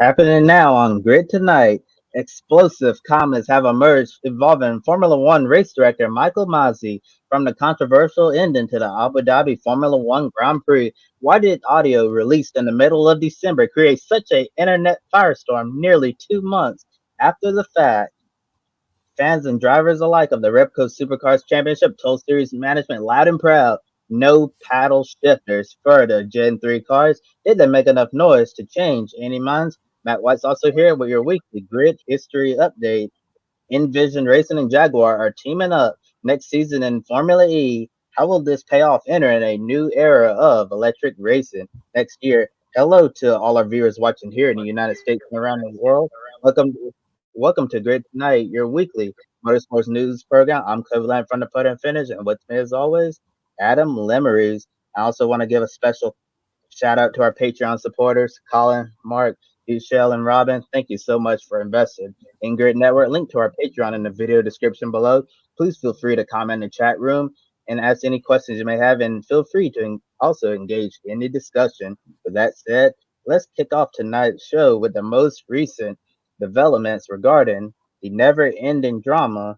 Happening now on Grid Tonight, explosive comments have emerged involving Formula One race director Michael Masi from the controversial ending to the Abu Dhabi Formula One Grand Prix. Why did audio released in the middle of December create such an internet firestorm nearly 2 months after the fact? Fans and drivers alike of the Ripco Supercars Championship told series management loud and proud, no paddle shifters for the Gen 3 cars. Did they make enough noise to change any minds? Matt White's also here with your weekly grid history update. Envision Racing and Jaguar are teaming up next season in Formula E. How will this pay off entering a new era of electric racing next year? Hello to all our viewers watching here in the United States and around the world. Welcome, welcome to Grid Tonight, your weekly motorsports news program. I'm Coveland from the Put and Finish, and with me as always, Adam Lemeries. I also want to give a special shout out to our Patreon supporters, Colin, Mark, Michelle, and Robin. Thank you so much for investing in Grid Network. Link to our Patreon in the video description below. Please feel free to comment in the chat room and ask any questions you may have, and feel free to also engage in the discussion. With that said, let's kick off tonight's show with the most recent developments regarding the never-ending drama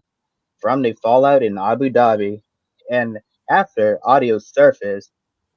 from the fallout in Abu Dhabi. And after audio surfaced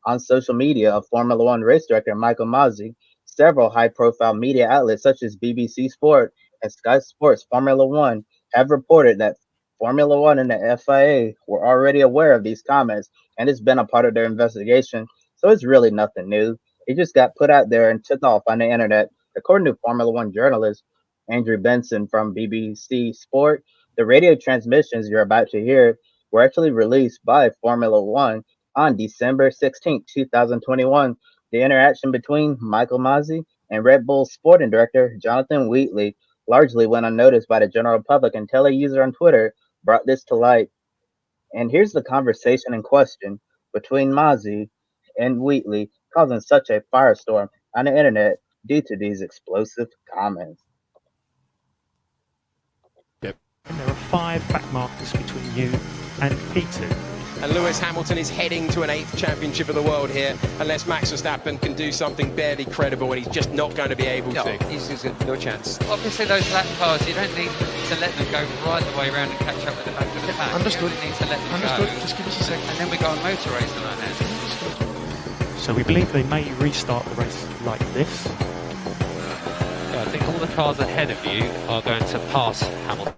on social media of Formula One race director Michael Masi, several high profile media outlets such as BBC Sport and Sky Sports Formula One have reported that Formula One and the FIA were already aware of these comments and it's been a part of their investigation. So it's really nothing new. It just got put out there and took off on the internet. According to Formula One journalist Andrew Benson from BBC Sport, the radio transmissions you're about to hear were actually released by Formula One on December 16, 2021. The interaction between Michael Masi and Red Bull sporting director Jonathan Wheatley largely went unnoticed by the general public until a user on Twitter brought this to light. And here's the conversation in question between Masi and Wheatley, causing such a firestorm on the internet due to these explosive comments. And there are 5 back markers between you and P2. And Lewis Hamilton is heading to an 8th championship of the world here, unless Max Verstappen can do something barely credible, and he's just not going to be able to. He's got no chance. Obviously, those lap cars, you don't need to let them go right the way around and catch up with the back of the pack. Understood. You need to let them Understood. go. Just give us a second. And then we go on motor racing like that. So we believe they may restart the race like this. I think all the cars ahead of you are going to pass Hamilton.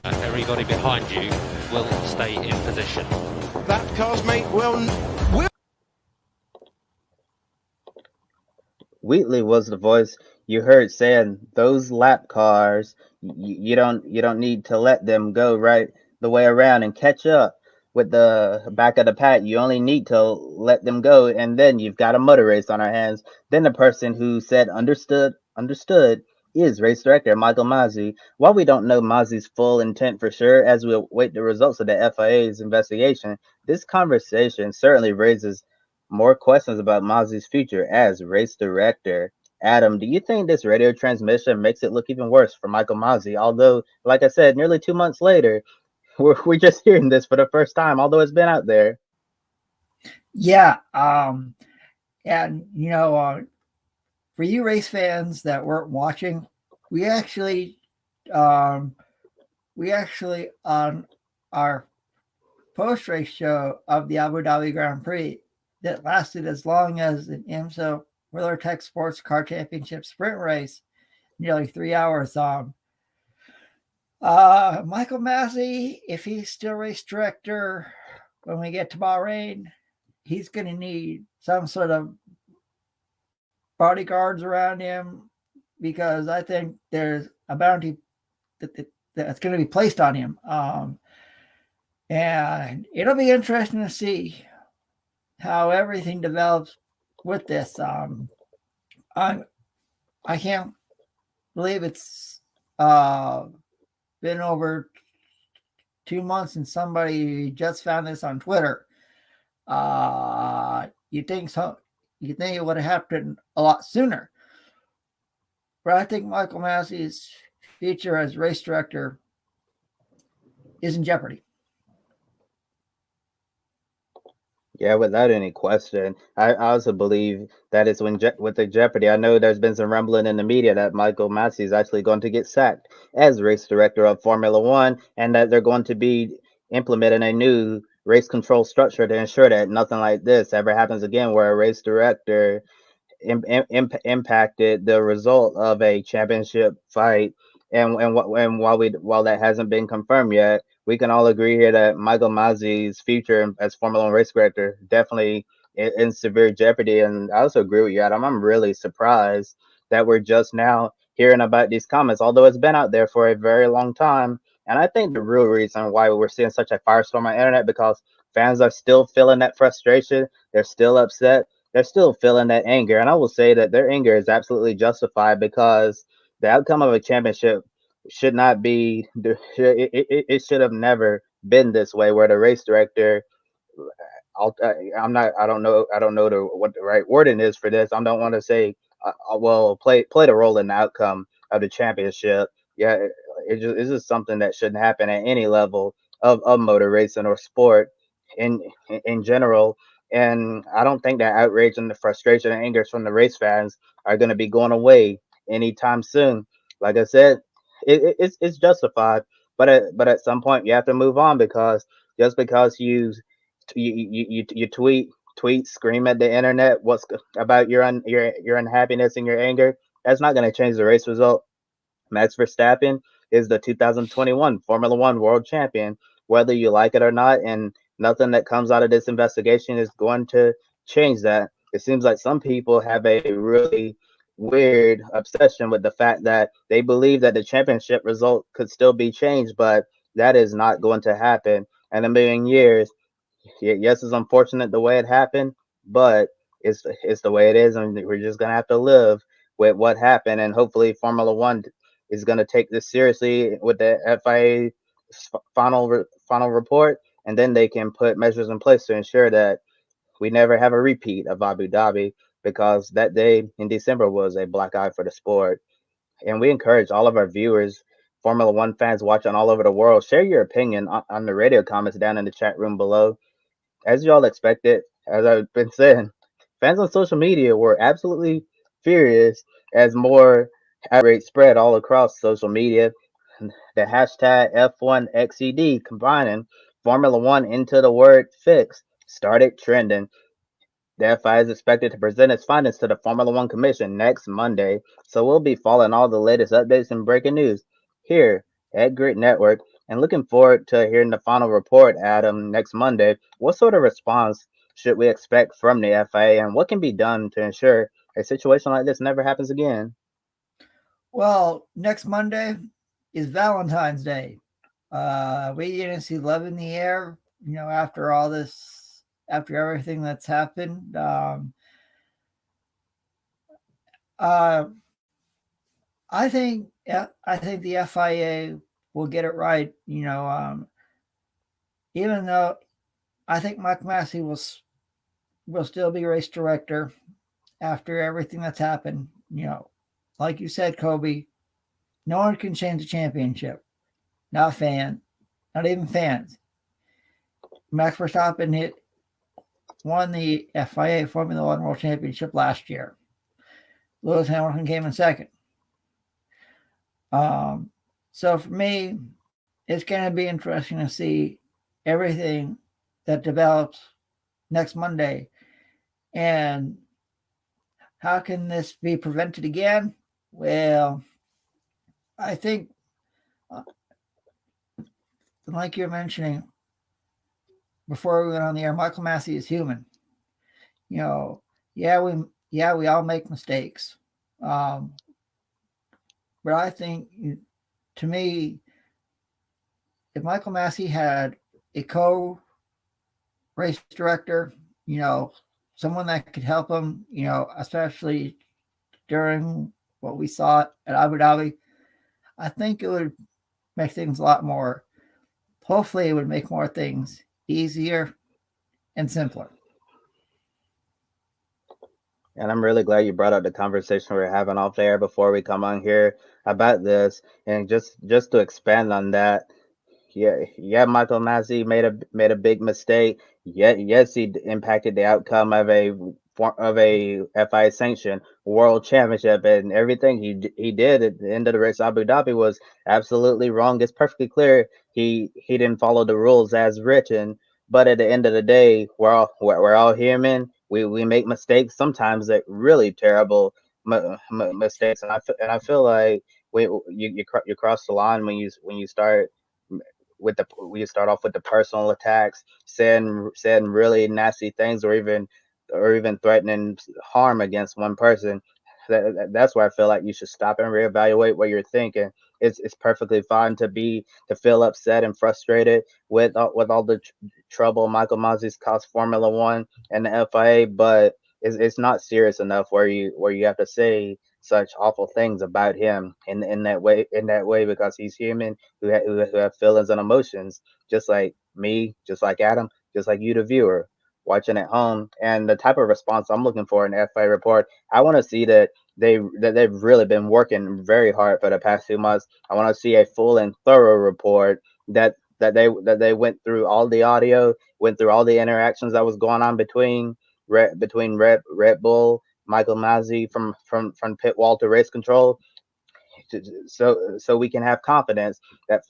And everybody behind you will stay in position. That car's mate will. Wheatley was the voice you heard saying those lap cars. You don't need to let them go right the way around and catch up with the back of the pack. You only need to let them go, and then you've got a motor race on our hands. Then the person who said understood is race director Michael Masi. While we don't know Masi's full intent for sure, as we await the results of the FIA's investigation, this conversation certainly raises more questions about Masi's future as race director. Adam, do you think this radio transmission makes it look even worse for Michael Masi? Although, like I said, nearly 2 months later, we're just hearing this for the first time, although it's been out there. Yeah. And, for you race fans that weren't watching, we actually on our post-race show of the Abu Dhabi Grand Prix that lasted as long as an IMSA WeatherTech Sports Car Championship sprint race, nearly 3 hours. Michael Masi, if he's still race director when we get to Bahrain, he's going to need some sort of bodyguards around him, because I think there's a bounty that's going to be placed on him. And it'll be interesting to see how everything develops with this. I can't believe it's been over 2 months and somebody just found this on Twitter. You think it would have happened a lot sooner. But I think Michael Masi's future as race director is in jeopardy. Yeah, without any question. I also believe that it's with the Jeopardy. I know there's been some rumbling in the media that Michael Masi is actually going to get sacked as race director of Formula One, and that they're going to be implementing a new race control structure to ensure that nothing like this ever happens again, where a race director impacted the result of a championship fight. And while that hasn't been confirmed yet, we can all agree here that Michael Masi's future as Formula One race director definitely in severe jeopardy. And I also agree with you, Adam. I'm really surprised that we're just now hearing about these comments, although it's been out there for a very long time. And I think the real reason why we're seeing such a firestorm on the internet because fans are still feeling that frustration. They're still upset, they're still feeling that anger. And I will say that their anger is absolutely justified because the outcome of a championship should not be, it should have never been this way, where the race director, I'm not, I don't know what the right wording is for this. I don't want to say, well, play the role in the outcome of the championship. Yeah, it's just something that shouldn't happen at any level of motor racing or sport in in general. And I don't think that outrage and the frustration and anger from the race fans are going to be going away anytime soon. Like I said, it's justified, but at some point you have to move on because just because you tweet, scream at the internet about your unhappiness and your anger, that's not going to change the race result. Max Verstappen is the 2021 Formula One world champion, whether you like it or not, and nothing that comes out of this investigation is going to change that. It seems like some people have a really weird obsession with the fact that they believe that the championship result could still be changed, but that is not going to happen in a million years. Yes, it's unfortunate the way it happened, but it's the way it is, and we're just gonna have to live with what happened. And hopefully, Formula One is gonna take this seriously with the FIA final report, and then they can put measures in place to ensure that we never have a repeat of Abu Dhabi because that day in December was a black eye for the sport. And we encourage all of our viewers, Formula One fans watching all over the world, share your opinion on the radio comments down in the chat room below. As y'all expected, as I've been saying, fans on social media were absolutely furious as more outrage spread all across social media. The hashtag F1XED combining Formula One into the word fix started trending. The FI is expected to present its findings to the Formula One Commission next Monday, so we'll be following all the latest updates and breaking news here at Grid Network. And looking forward to hearing the final report, Adam, next Monday. What sort of response should we expect from the FIA, and what can be done to ensure a situation like this never happens again? Well, next Monday is Valentine's Day. We didn't see love in the air, after all this, after everything that's happened. I think the FIA will get it right. Even though I think Mike Masi will still be race director after everything that's happened. Like you said, Kobe, no one can change the championship. Not even fans. Max Verstappen won the FIA Formula One World Championship last year. Lewis Hamilton came in second. So for me, it's going to be interesting to see everything that develops next Monday. And how can this be prevented again? Well, I think, like you're mentioning before we went on the air, Michael Masi is human. We all make mistakes. But I think, to me, if Michael Masi had a co-race director, someone that could help him, especially during what we saw at Abu Dhabi, I think it would make things a lot more, hopefully it would make more things easier and simpler. And I'm really glad you brought up the conversation we were having off air before we come on here about this. And just to expand on that, yeah. Michael Masi made a big mistake. Yes, he impacted the outcome of a FIA sanctioned world championship, and everything he did at the end of the race, Abu Dhabi, was absolutely wrong. It's perfectly clear he didn't follow the rules as written. But at the end of the day, we're all human. We make mistakes sometimes, that really terrible mistakes, and I feel like you cross the line when you start when you start off with the personal attacks, saying really nasty things, or even threatening harm against one person. That's where I feel like you should stop and reevaluate what you're thinking. It's perfectly fine to feel upset and frustrated with all the trouble Michael Masi's caused Formula One and the FIA, but it's not serious enough where you have to say such awful things about him in that way, because he's human, who have feelings and emotions, just like me, just like Adam, just like you, the viewer watching at home. And the type of response I'm looking for in the FIA report, I want to see that they've really been working very hard for the past 2 months. I want to see a full and thorough report that they went through all the audio, went through all the interactions that was going on between Red Bull, Michael Masi from pit wall to race control, so we can have confidence that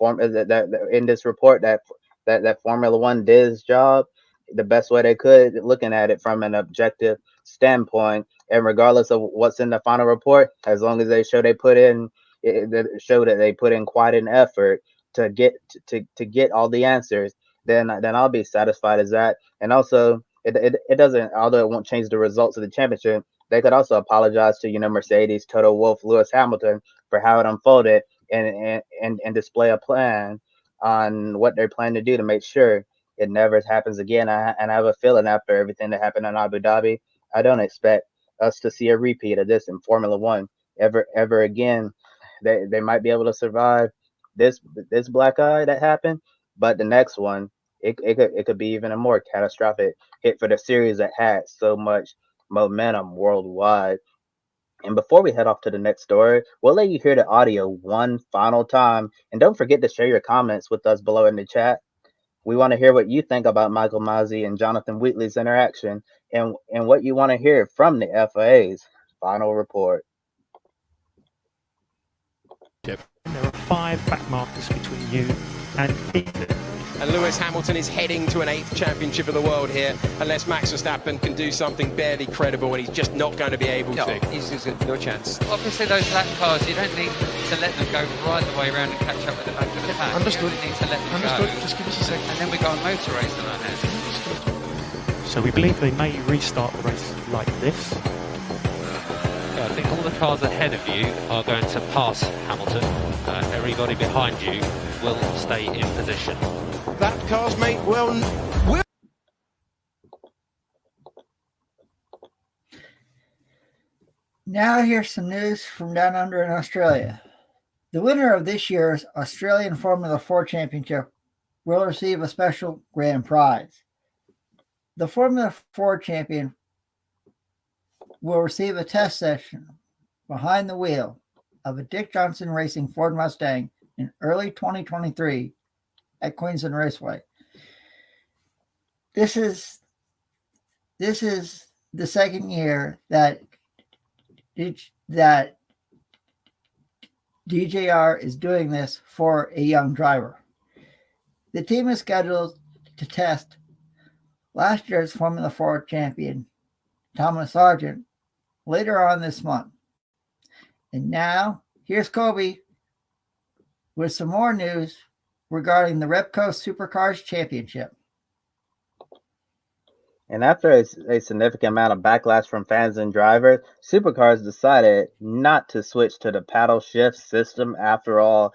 in this report that Formula One did its job the best way they could, looking at it from an objective standpoint. And regardless of what's in the final report, as long as they show show that they put in quite an effort to get all the answers, then I'll be satisfied as that. And also, it doesn't, although it won't change the results of the championship, they could also apologize to Mercedes, Toto Wolff, Lewis Hamilton for how it unfolded, and display a plan on what they plan to do to make sure it never happens again. And I have a feeling after everything that happened in Abu Dhabi, I don't expect us to see a repeat of this in Formula One ever again. They might be able to survive this black eye that happened, but the next one, it could be even a more catastrophic hit for the series that had so much momentum worldwide. And before we head off to the next story, we'll let you hear the audio one final time. And don't forget to share your comments with us below in the chat. We want to hear what you think about Michael Masi and Jonathan Wheatley's interaction, and what you want to hear from the FIA's final report. There are 5 back markers between you and Pete. And Lewis Hamilton is heading to an 8th championship of the world here, unless Max Verstappen can do something barely credible, and he's just not going to be able to. He's no chance. Obviously, those lap cars, you don't need to let them go right the way around and catch up with the back of the pack. Understood. You only need to let them Understood. go. Just give us a second. And then we go on motor racing like that. So we believe they may restart the race like this. I think all the cars ahead of you are going to pass Hamilton. Everybody behind you will stay in position. That car's mate will. Now here's some news from down under in Australia. The winner of this year's Australian Formula 4 Championship will receive a special grand prize. The Formula 4 champion will receive a test session behind the wheel of a Dick Johnson Racing Ford Mustang in early 2023 at Queensland Raceway. This is the second year that DJR is doing this for a young driver. The team is scheduled to test last year's Formula 4 champion, Thomas Sargent, later on this month. And now, here's Kobe with some more news regarding the Ripco Supercars Championship. And after a significant amount of backlash from fans and drivers, Supercars decided not to switch to the paddle shift system after all.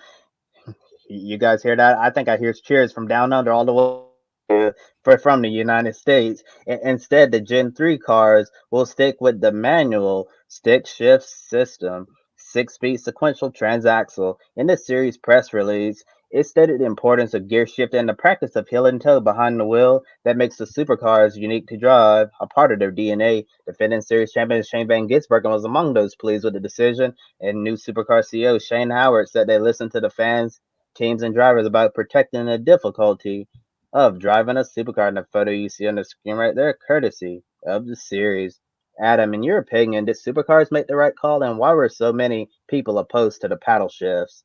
You guys hear that? I think I hear cheers from down under all the way from the United States. Instead, the Gen 3 cars will stick with the manual stick shift system, 6-speed sequential transaxle. In the series press release, it stated the importance of gear shift and the practice of heel and toe behind the wheel that makes the supercars unique to drive, a part of their DNA. Defending series champion Shane Van Gisbergen was among those pleased with the decision, and new supercar CEO Shane Howard said they listened to the fans teams and drivers about protecting the difficulty of driving a supercar. In the photo you see on the screen right there, courtesy of the series. Adam, in your opinion, did supercars make the right call, and why were so many people opposed to the paddle shifts?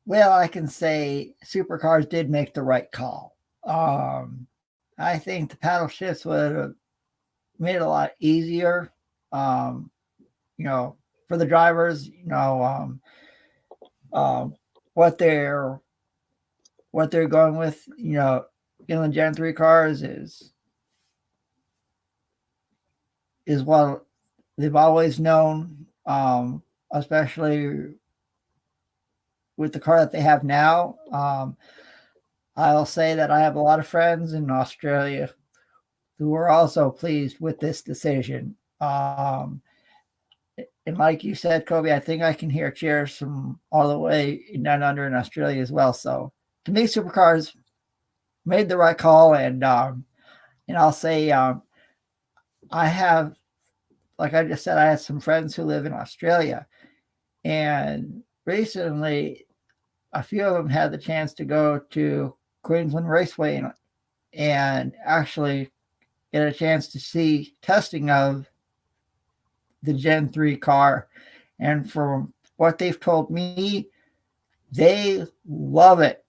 Well, I can say supercars did make the right call. I think the paddle shifts would have made it a lot easier, for the drivers. What they're going with, in the Gen 3 cars is what they've always known, especially with the car that they have now. I'll say that I have a lot of friends in Australia who are also pleased with this decision. And like you said, Kobe, I think I can hear cheers from all the way down under in Australia as well. So to me, supercars made the right call. And I'll say I have, like I just said, I have some friends who live in Australia. And recently, a few of them had the chance to go to Queensland Raceway and actually get a chance to see testing of the Gen 3 car. And from what they've told me, they love it.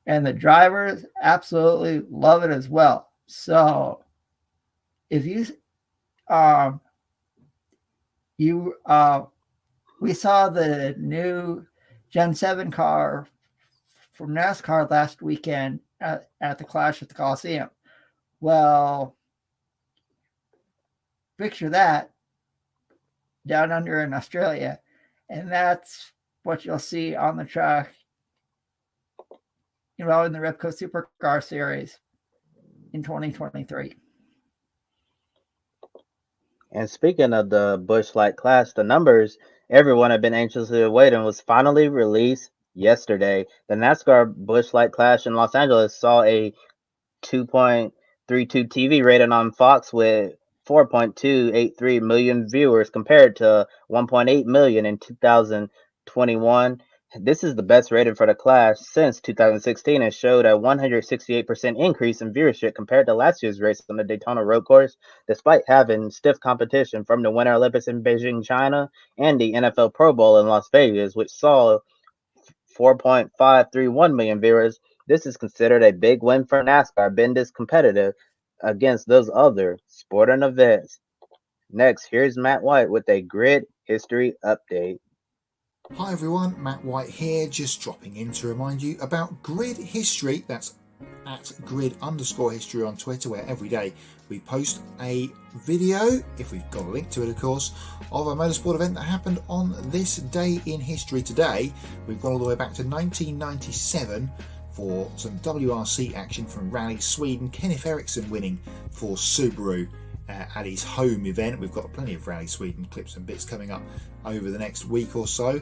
And the drivers absolutely love it as well. So if we saw the new Gen 7 car from NASCAR last weekend at the Clash at the Coliseum. Well, picture that down under in Australia, and that's what you'll see on the track, in the Ripco Supercar Series in 2023. And speaking of the Busch Light Clash, the numbers everyone had been anxiously awaiting was finally released yesterday. The NASCAR Busch Light Clash in Los Angeles saw a 2.32 TV rating on Fox with 4.283 million viewers compared to 1.8 million in 2021. This is the best rating for the Clash since 2016 and showed a 168% increase in viewership compared to last year's race on the Daytona road course, despite having stiff competition from the Winter Olympics in Beijing, China, and the NFL Pro Bowl in Las Vegas, which saw 4.531 million viewers. This is considered a big win for NASCAR, being this competitive against those other sporting events. Next, here's Matt White with a grid history update. Hi everyone, Matt White here, just dropping in to remind you about grid history. That's at grid_history on Twitter, where every day we post a video, if we've got a link to it of course, of a motorsport event that happened on this day in history. Today we've gone all the way back to 1997 for some WRC action from Rally Sweden. Kenneth Eriksson winning for Subaru at his home event. We've got plenty of Rally Sweden clips and bits coming up over the next week or so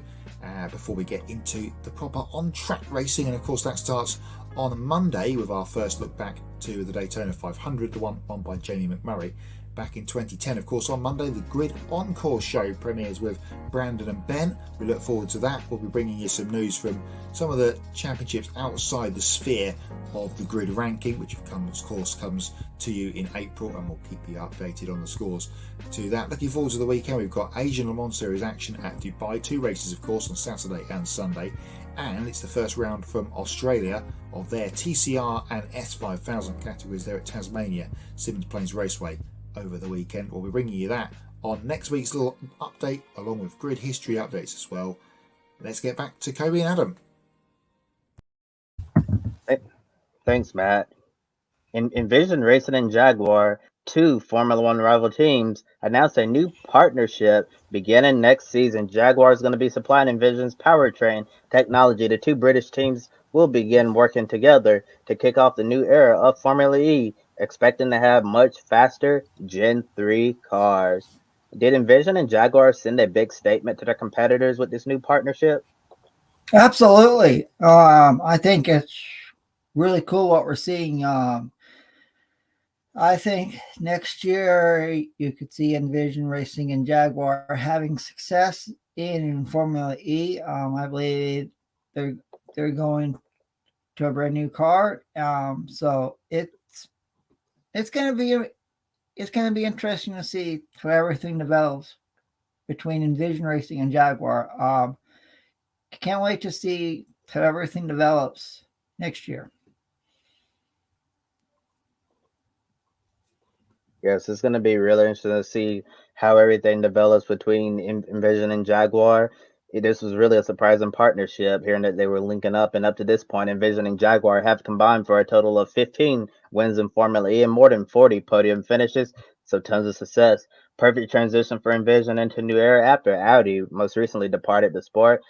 before we get into the proper on-track racing, and of course that starts on Monday with our first look back to the Daytona 500, the one won by Jamie McMurray back in 2010. Of course, on Monday the Grid Encore show premieres with Brandon and Ben. We look forward to that. We'll be bringing you some news from some of the championships outside the sphere of the grid ranking, which of course comes to you in April, and we'll keep you updated on the scores to that. Looking forward to the weekend. We've got Asian Le Mans Series action at Dubai, 2 races of course on Saturday and Sunday, and it's the first round from Australia of their TCR and S5000 categories there at Tasmania Symmons Plains Raceway over the weekend. We'll be bringing you that on next week's little update, along with grid history updates as well. Let's get back to Kobe and Adam. Thanks, Matt. Envision Racing and Jaguar, 2 Formula One rival teams, announced a new partnership beginning next season. Jaguar is going to be supplying Envision's powertrain technology. The 2 British teams will begin working together to kick off the new era of Formula E, expecting to have much faster Gen 3 cars. Did Envision and Jaguar send a big statement to their competitors with this new partnership? Absolutely. I think it's really cool what we're seeing. I think next year you could see Envision Racing and Jaguar having success in Formula E. I believe they're they're going to a brand new car. So it's going to be interesting to see how everything develops between Envision Racing and Jaguar. Can't wait to see how everything develops next year. Yes, it's going to be really interesting to see how everything develops between Envision and Jaguar. This was really a surprising partnership, hearing that they were linking up. And up to this point, Envision and Jaguar have combined for a total of 15 wins in Formula E and more than 40 podium finishes. So tons of success. Perfect transition for Envision into a new era after Audi most recently departed the sport.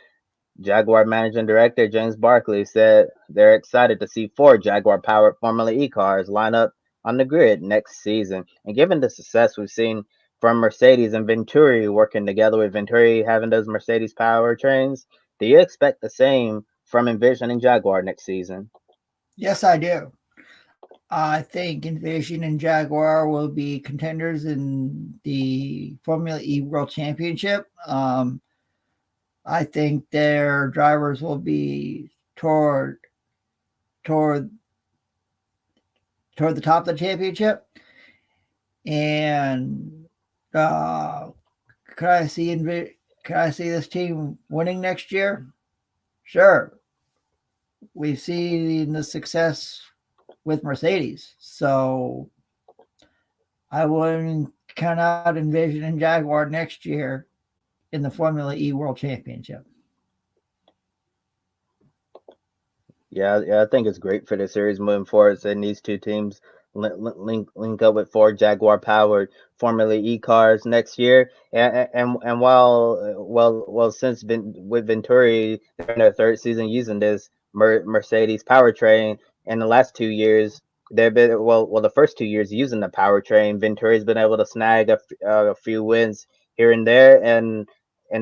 Jaguar Managing Director James Barkley said they're excited to see 4 Jaguar-powered Formula E cars line up on the grid next season. And given the success we've seen from Mercedes and Venturi working together with Venturi having those Mercedes powertrains, do you expect the same from Envision and Jaguar next season? Yes, I do. I think Envision and Jaguar will be contenders in the Formula E World Championship. I think their drivers will be toward the top of the championship. And could I see this team winning next year? Sure. We've seen the success with Mercedes, so I wouldn't count out Envision and Jaguar next year in the Formula E World Championship. Yeah, I think it's great for the series moving forward. And these two teams link up with 4 Jaguar-powered Formula E cars next year. And while since with Venturi, they're in their third season using this Mercedes powertrain. In the last 2 years, they've been the first 2 years using the powertrain. Venturi's been able to snag a few wins here and there, and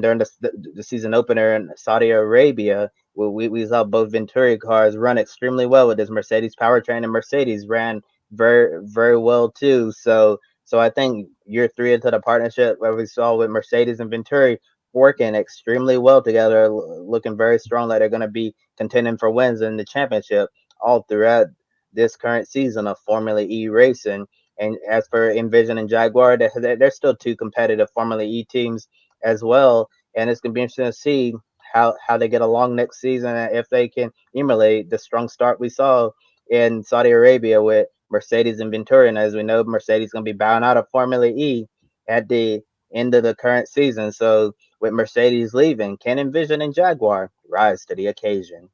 during the season opener in Saudi Arabia, we saw both Venturi cars run extremely well with this Mercedes powertrain, and Mercedes ran very, very well too. So I think year 3 into the partnership, where we saw with Mercedes and Venturi working extremely well together, looking very strong, like they're going to be contending for wins in the championship all throughout this current season of Formula E racing. And as for Envision and Jaguar, they're still 2 competitive Formula E teams as well, and it's going to be interesting to see how they get along next season, if they can emulate the strong start we saw in Saudi Arabia with Mercedes and Venturi. And as we know, Mercedes is going to be bowing out of Formula E at the end of the current season. So with Mercedes leaving, can Envision and Jaguar rise to the occasion?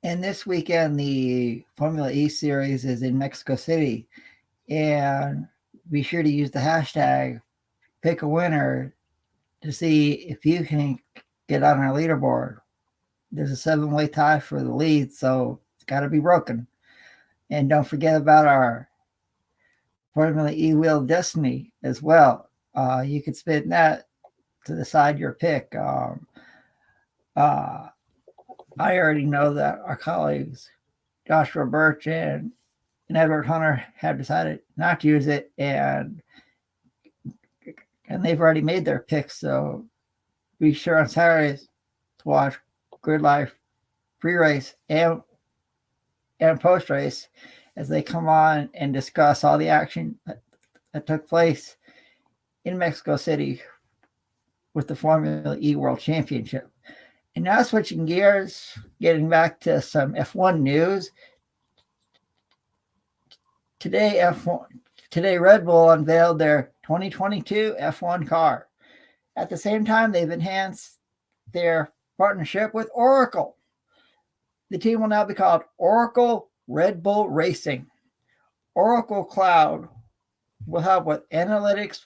And this weekend, the Formula E series is in Mexico City. And be sure to use the hashtag pick a winner to see if you can get on our leaderboard. There's a 7-way tie for the lead, so it's got to be broken. And don't forget about our Formula E Wheel of Destiny as well. You could spin that to decide your pick. I already know that our colleagues Joshua Birch and Edward Hunter have decided not to use it, and they've already made their picks. So be sure on Saturdays to watch Grid Life pre-race and post-race as they come on and discuss all the action that took place in Mexico City with the Formula E World Championship. And now switching gears, getting back to some F1 news. Today Red Bull unveiled their 2022 F1 car. At the same time, they've enhanced their partnership with Oracle. The team will now be called Oracle Red Bull Racing. Oracle Cloud will help with analytics-based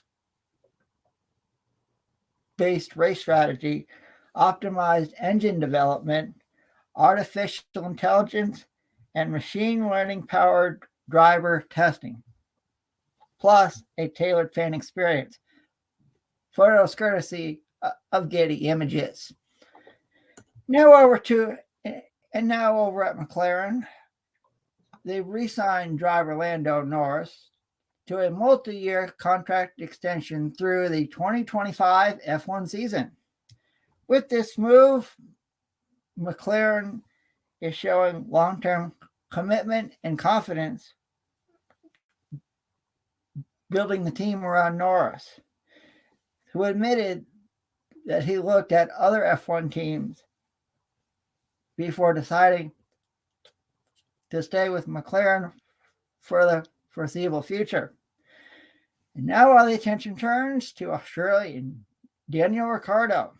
race strategy, optimized engine development, artificial intelligence, and machine learning-powered driver testing, plus a tailored fan experience. Photos courtesy of Getty Images. Now over at McLaren, they've re-signed driver Lando Norris to a multi-year contract extension through the 2025 F1 season. With this move, McLaren is showing long-term commitment and confidence building the team around Norris, who admitted that he looked at other F1 teams before deciding to stay with McLaren for the foreseeable future. And now all the attention turns to Australian Daniel Ricciardo.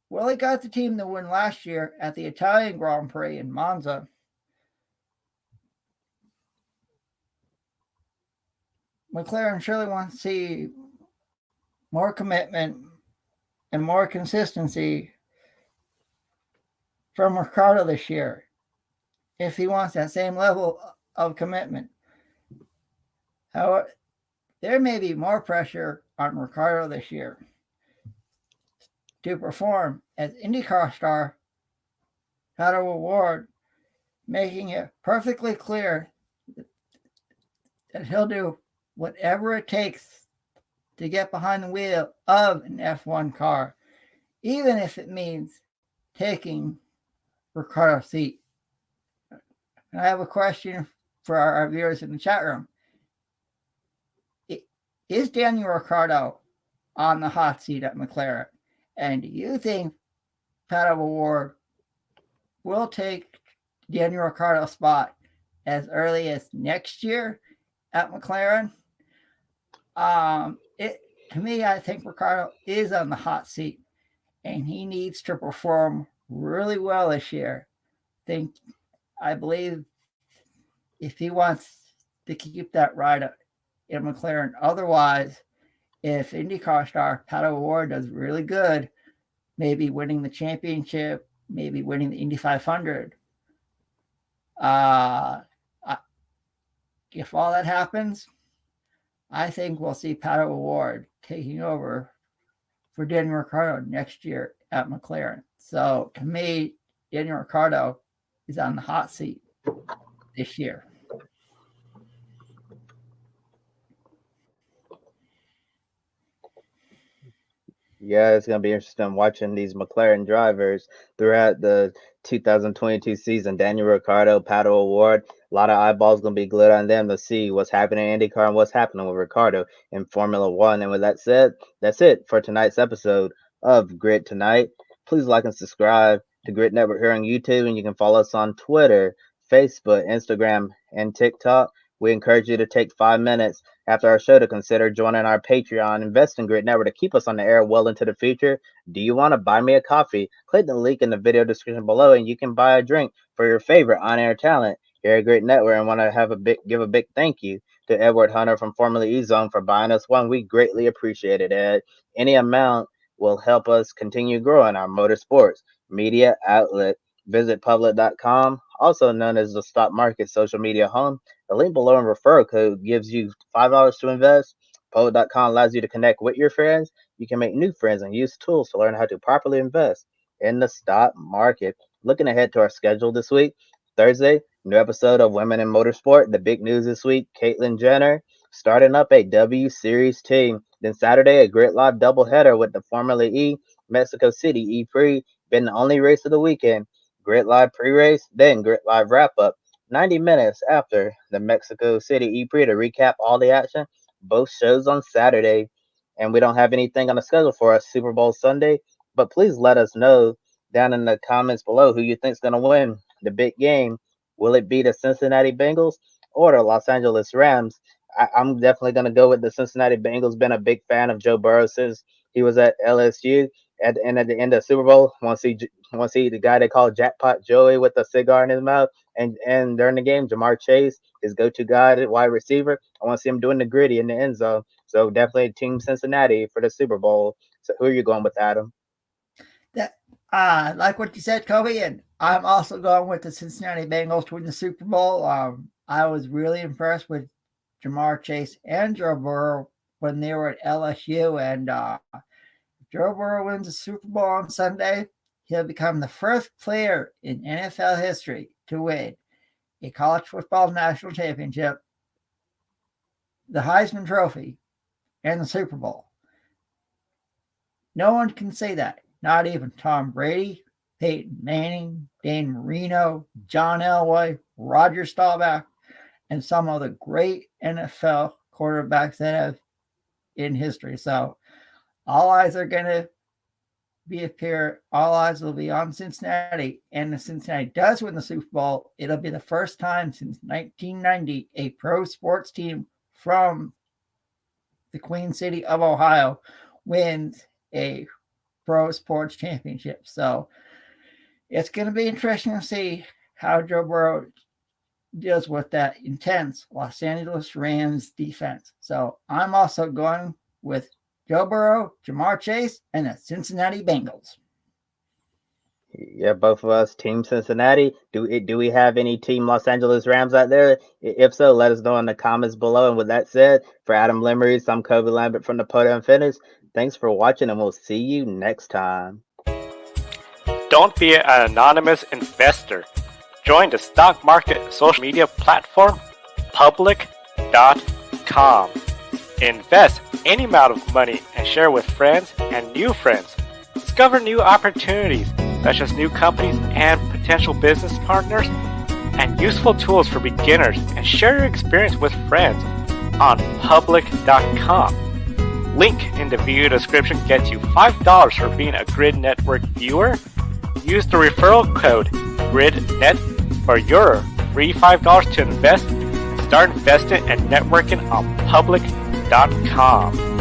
Well, he got the team to win last year at the Italian Grand Prix in Monza. McLaren surely wants to see more commitment and more consistency from Ricciardo this year if he wants that same level of commitment. However, there may be more pressure on Ricciardo this year to perform as IndyCar star Pato O'Ward, making it perfectly clear that he'll do whatever it takes to get behind the wheel of an F1 car, even if it means taking Ricciardo's seat. And I have a question for our viewers in the chat room. Is Daniel Ricciardo on the hot seat at McLaren? And do you think Pato O'Ward will take Daniel Ricciardo's spot as early as next year at McLaren? To me, I think Ricciardo is on the hot seat, and he needs to perform really well this year. I believe if he wants to keep that ride in McLaren. Otherwise, if IndyCar star Pato O'Ward does really good, maybe winning the championship, maybe winning the Indy 500, if all that happens, I think we'll see Pato O'Ward taking over for Daniel Ricciardo next year at McLaren. So to me, Daniel Ricciardo is on the hot seat this year. Yeah, it's going to be interesting watching these McLaren drivers throughout the 2022 season. Daniel Ricciardo, Pato O'Ward, a lot of eyeballs going to be glued on them to see what's happening in IndyCar and what's happening with Ricciardo in Formula One. And with that said, that's it for tonight's episode of Grid Tonight. Please like and subscribe to Grid Network here on YouTube, and you can follow us on Twitter, Facebook, Instagram, and TikTok. We encourage you to take 5 minutes after our show to consider joining our Patreon, invest in Grid Network to keep us on the air well into the future. Do you want to buy me a coffee? Click the link in the video description below, and you can buy a drink for your favorite on-air talent here at Grid Network. And want to give a big thank you to Edward Hunter from formerly E-Zone for buying us one. We greatly appreciate it, Ed. Any amount will help us continue growing our motorsports media outlet. Visit public.com, also known as the stock market social media home. The link below in referral code gives you $5 to invest. Public.com allows you to connect with your friends. You can make new friends and use tools to learn how to properly invest in the stock market. Looking ahead to our schedule this week, Thursday, new episode of Women in Motorsport. The big news this week, Caitlyn Jenner starting up a W Series team. Then Saturday, a Grid Live doubleheader with the Formula E Mexico City E-Prix, been the only race of the weekend. Grid Live pre-race, then Grid Live wrap-up. 90 minutes after the Mexico City E-Prix to recap all the action. Both shows on Saturday, and we don't have anything on the schedule for us Super Bowl Sunday. But please let us know down in the comments below who you think's going to win the big game. Will it be the Cincinnati Bengals or the Los Angeles Rams? I'm definitely going to go with the Cincinnati Bengals. Been a big fan of Joe Burrow since he was at LSU. At the end of the Super Bowl, want to see the guy they call Jackpot Joey with a cigar in his mouth. And during the game, Jamar Chase, his go-to guy, wide receiver. I want to see him doing the gritty in the end zone. So definitely Team Cincinnati for the Super Bowl. So who are you going with, Adam? Like what you said, Kobe, and I'm also going with the Cincinnati Bengals to win the Super Bowl. I was really impressed with Jamar Chase and Joe Burrow when they were at LSU, and Joe Burrow wins the Super Bowl on Sunday, he'll become the first player in NFL history to win a college football national championship, the Heisman Trophy, and the Super Bowl. No one can say that, not even Tom Brady, Peyton Manning, Dan Marino, John Elway, Roger Staubach, and some of the great NFL quarterbacks that have in history. So all eyes are going to be up here. All eyes will be on Cincinnati. And if Cincinnati does win the Super Bowl, it'll be the first time since 1990 a pro sports team from the Queen City of Ohio wins a pro sports championship. So it's going to be interesting to see how Joe Burrow deals with that intense Los Angeles Rams defense. So I'm also going with Joe Burrow, Jamar Chase, and the Cincinnati Bengals. Yeah, both of us, Team Cincinnati. Do we have any Team Los Angeles Rams out there? If so, let us know in the comments below. And with that said, for Adam Lemery, I'm Kobe Lambert from the Podium Finish. Thanks for watching, and we'll see you next time. Don't be an anonymous investor. Join the stock market social media platform, public.com. Invest any amount of money and share with friends and new friends. Discover new opportunities, such as new companies and potential business partners, and useful tools for beginners, and share your experience with friends on public.com. Link in the video description gets you $5 for being a Grid Network viewer. Use the referral code GRIDnet for your free $5 to invest. Start investing and networking on public.com.